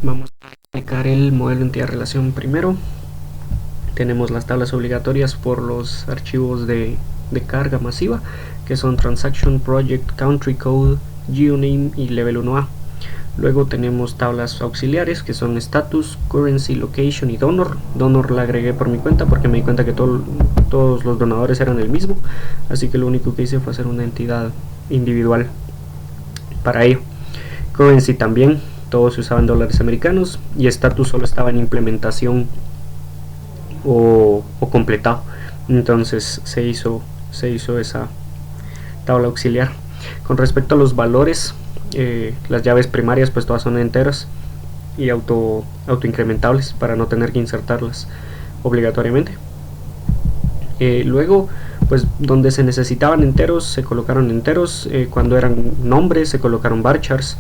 Vamos a explicar el modelo entidad-relación primero. Tenemos las tablas obligatorias por los archivos de carga masiva, que son Transaction, Project, Country Code, Geoname y Level 1A. Luego tenemos tablas auxiliares, que son Status, Currency, Location y Donor. Donor la agregué por mi cuenta porque me di cuenta que todos los donadores eran el mismo, así que lo único que hice fue hacer una entidad individual para ello. Currency también, todos se usaban dólares americanos, y Status solo estaba en implementación o completado. Entonces se hizo esa tabla auxiliar. Con respecto a los valores, las llaves primarias pues todas son enteras y autoincrementables para no tener que insertarlas obligatoriamente. Luego pues donde se necesitaban enteros se colocaron enteros, cuando eran nombres se colocaron varchars,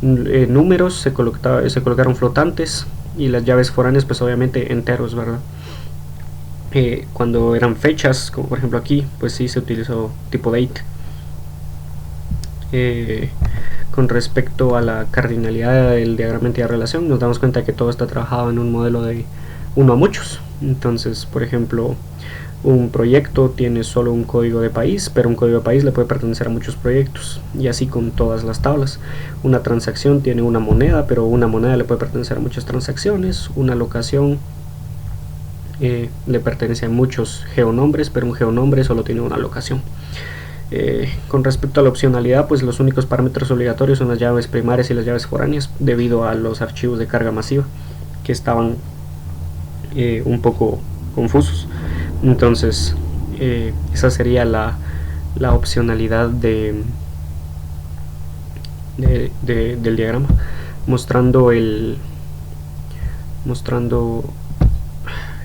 números se colocaron flotantes, y las llaves foráneas pues obviamente enteros, ¿verdad? Cuando eran fechas, como por ejemplo aquí, pues sí se utilizó tipo date. Con respecto a la cardinalidad del diagrama entidad-relación, nos damos cuenta que todo está trabajado en un modelo de uno a muchos. Entonces, por ejemplo, un proyecto tiene solo un código de país, pero un código de país le puede pertenecer a muchos proyectos, y así con todas las tablas. Una transacción tiene una moneda, pero una moneda le puede pertenecer a muchas transacciones. Una locación le pertenece a muchos geonombres, pero un geonombre solo tiene una locación. Con respecto a la opcionalidad, pues los únicos parámetros obligatorios son las llaves primarias y las llaves foráneas, debido a los archivos de carga masiva que estaban un poco confusos. Entonces esa sería la opcionalidad del diagrama, mostrando el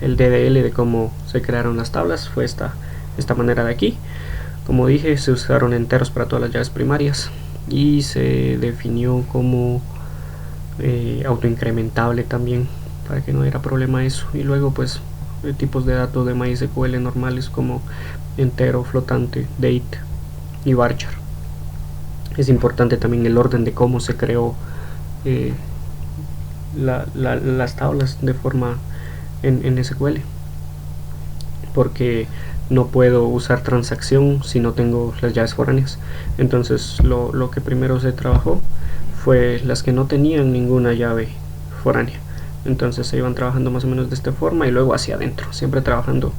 DDL de cómo se crearon las tablas. Fue esta manera de aquí. Como dije, se usaron enteros para todas las llaves primarias y se definió como autoincrementable también, para que no hubiera problema eso. Y luego pues tipos de datos de MySQL normales como entero, flotante, date y varchar. Es importante también el orden de cómo se creó las tablas de forma en SQL, porque no puedo usar transacción si no tengo las llaves foráneas. Entonces lo que primero se trabajó fue las que no tenían ninguna llave foránea. Entonces se iban trabajando más o menos de esta forma, y luego hacia adentro, siempre trabajando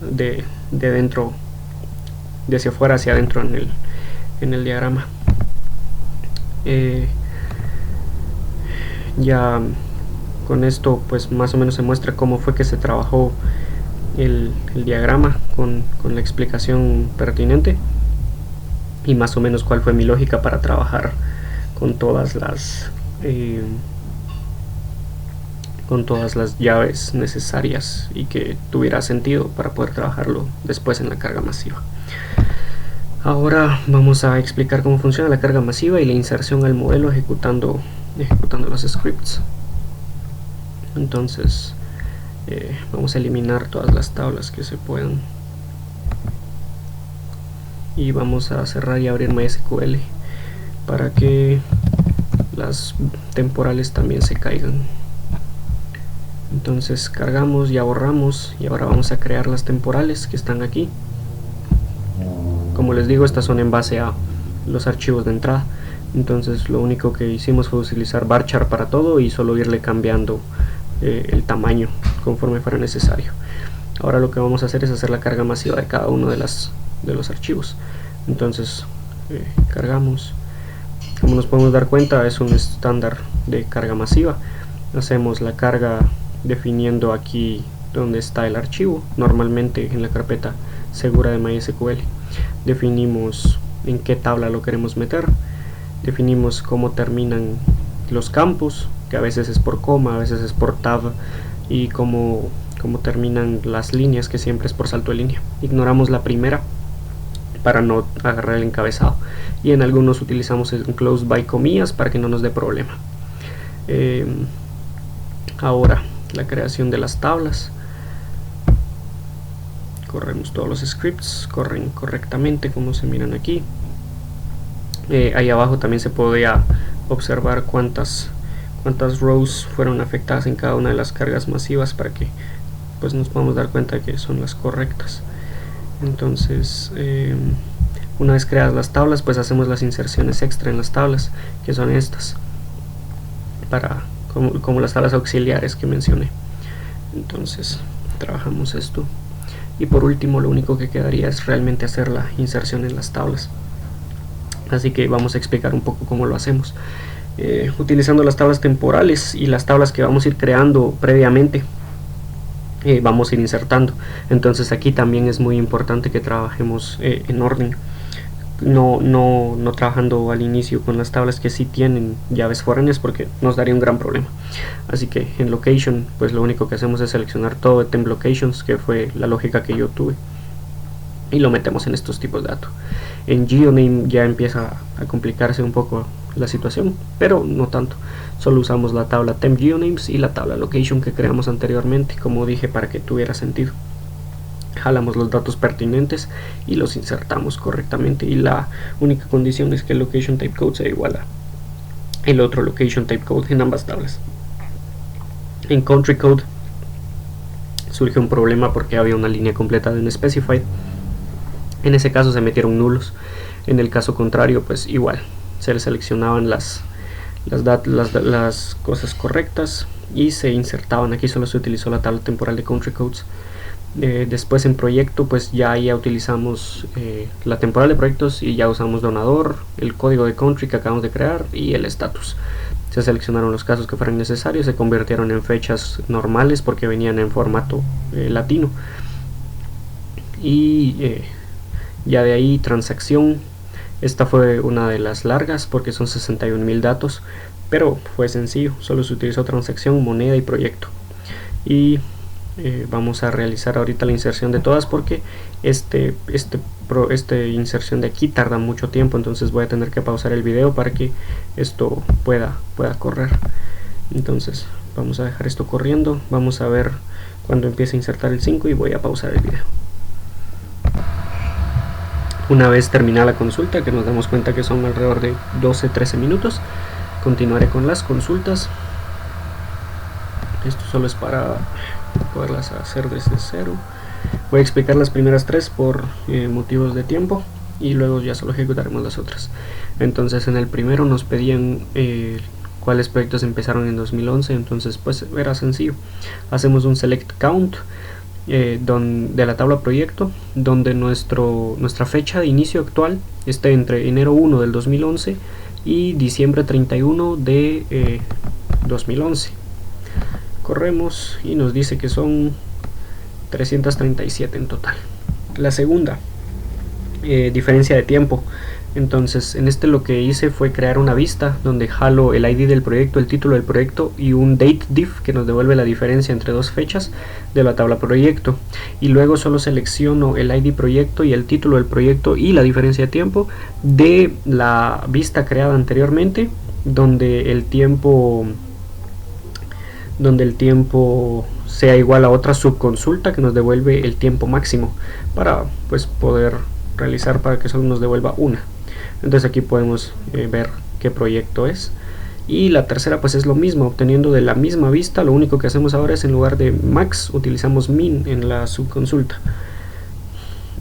de dentro, de hacia afuera hacia adentro en el diagrama. Ya con esto pues más o menos se muestra cómo fue que se trabajó el diagrama con la explicación pertinente, y más o menos cuál fue mi lógica para trabajar con todas las llaves necesarias y que tuviera sentido para poder trabajarlo después en la carga masiva. Ahora vamos a explicar cómo funciona la carga masiva y la inserción al modelo ejecutando los scripts. Entonces vamos a eliminar todas las tablas que se puedan, y vamos a cerrar y abrir MySQL para que las temporales también se caigan. Entonces cargamos, ya borramos, y ahora vamos a crear las temporales que están aquí. Como les digo, estas son en base a los archivos de entrada. Entonces lo único que hicimos fue utilizar varchar para todo y solo irle cambiando el tamaño conforme fuera necesario. Ahora lo que vamos a hacer es hacer la carga masiva de cada uno de los archivos. Entonces cargamos. Como nos podemos dar cuenta, es un estándar de carga masiva. Hacemos la carga definiendo aquí donde está el archivo, normalmente en la carpeta segura de MySQL. Definimos en qué tabla lo queremos meter, definimos cómo terminan los campos, que a veces es por coma, a veces es por tab, y cómo terminan las líneas, que siempre es por salto de línea. Ignoramos la primera para no agarrar el encabezado, y en algunos utilizamos el close by comillas para que no nos dé problema. Ahora la creación de las tablas. Corremos todos los scripts, corren correctamente como se miran aquí. Ahí abajo también se podía observar cuántas cuántas rows fueron afectadas en cada una de las cargas masivas para que pues nos podamos dar cuenta de que son las correctas. Entonces una vez creadas las tablas, pues hacemos las inserciones extra en las tablas, que son estas, para como las tablas auxiliares que mencioné. Entonces trabajamos esto, y por último lo único que quedaría es realmente hacer la inserción en las tablas. Así que vamos a explicar un poco cómo lo hacemos, utilizando las tablas temporales y las tablas que vamos a ir creando previamente. Vamos a ir insertando. Entonces aquí también es muy importante que trabajemos en orden, no trabajando al inicio con las tablas que sí tienen llaves foráneas, porque nos daría un gran problema. Así que en location, pues lo único que hacemos es seleccionar todo de temp locations, que fue la lógica que yo tuve, y lo metemos en estos tipos de datos. En GeoName ya empieza a complicarse un poco la situación, pero no tanto. Solo usamos la tabla temp geonames y la tabla location que creamos anteriormente, como dije, para que tuviera sentido. Jalamos los datos pertinentes y los insertamos correctamente, y la única condición es que el location type code sea igual a el otro location type code en ambas tablas. En country code surgió un problema porque había una línea completa de unspecified. En ese caso se metieron nulos. En el caso contrario, pues igual se seleccionaban las cosas correctas y se insertaban. Aquí solo se utilizó la tabla temporal de country codes. Después en proyecto, pues ya utilizamos la temporal de proyectos, y ya usamos donador, el código de country que acabamos de crear y el status. Se seleccionaron los casos que fueran necesarios, se convirtieron en fechas normales porque venían en formato latino, y ya de ahí transacción. Esta fue una de las largas porque son 61.000 datos, pero fue sencillo, solo se utilizó transacción, moneda y proyecto. Y vamos a realizar ahorita la inserción de todas, porque esta inserción de aquí tarda mucho tiempo, entonces voy a tener que pausar el video para que esto pueda correr. Entonces vamos a dejar esto corriendo, vamos a ver cuando empiece a insertar el 5 y voy a pausar el video. Una vez terminada la consulta, que nos damos cuenta que son alrededor de 12-13 minutos, continuaré con las consultas. Esto solo es para poderlas hacer desde cero. Voy a explicar las primeras tres por motivos de tiempo, y luego ya solo ejecutaremos las otras. Entonces en el primero nos pedían cuáles proyectos empezaron en 2011, entonces pues era sencillo. Hacemos un select count de la tabla proyecto, donde nuestra fecha de inicio actual esté entre enero 1 del 2011 y diciembre 31 de 2011. Corremos y nos dice que son 337 en total. La segunda, diferencia de tiempo. Entonces en lo que hice fue crear una vista donde jalo el ID del proyecto, el título del proyecto y un date diff que nos devuelve la diferencia entre dos fechas de la tabla proyecto, y luego solo selecciono el ID proyecto y el título del proyecto y la diferencia de tiempo de la vista creada anteriormente, donde el tiempo sea igual a otra subconsulta que nos devuelve el tiempo máximo para pues poder realizar, para que solo nos devuelva una. Entonces aquí podemos ver qué proyecto es. Y la tercera pues es lo mismo, obteniendo de la misma vista. Lo único que hacemos ahora es, en lugar de max, utilizamos min en la subconsulta,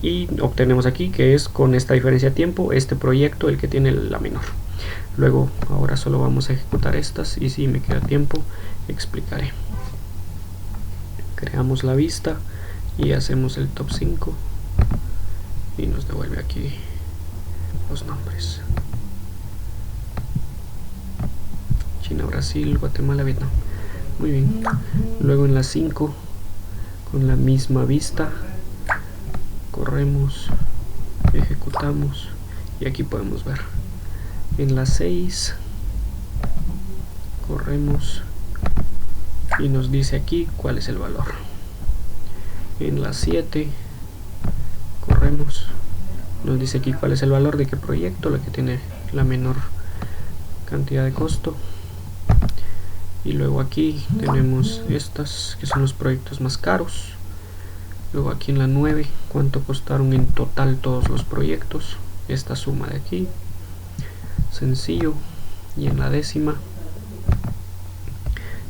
y obtenemos aquí que es con esta diferencia de tiempo este proyecto el que tiene la menor. Luego ahora solo vamos a ejecutar estas, y si me queda tiempo explicaré. Creamos la vista y hacemos el top 5 y nos devuelve aquí los nombres: China, Brasil, Guatemala, Vietnam. Muy bien. Luego en la 5, con la misma vista, corremos, ejecutamos, y aquí podemos ver. En la 6 corremos y nos dice aquí cuál es el valor. En la 7 corremos, nos dice aquí cuál es el valor de qué proyecto, la que tiene la menor cantidad de costo. Y luego aquí tenemos estas que son los proyectos más caros. Luego aquí en la 9, cuánto costaron en total todos los proyectos, esta suma de aquí, sencillo. Y en la 10ª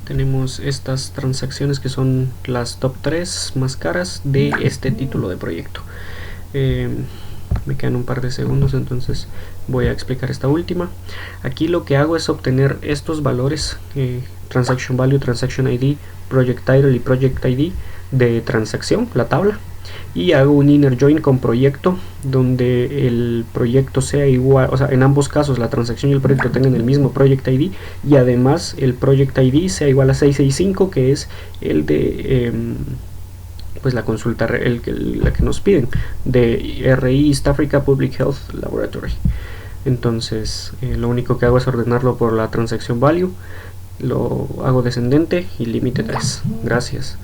tenemos estas transacciones que son las top 3 más caras de este título de proyecto. Me quedan un par de segundos, entonces voy a explicar esta última. Aquí lo que hago es obtener estos valores, transaction value, transaction ID, project title y project ID de transacción, la tabla, y hago un inner join con proyecto donde el proyecto sea igual, o sea, en ambos casos la transacción y el proyecto tengan el mismo project ID, y además el project ID sea igual a 665, que es el de pues la consulta, la que nos piden, de RI East Africa Public Health Laboratory. Entonces lo único que hago es ordenarlo por la transaction value, lo hago descendente y límite 3. Gracias.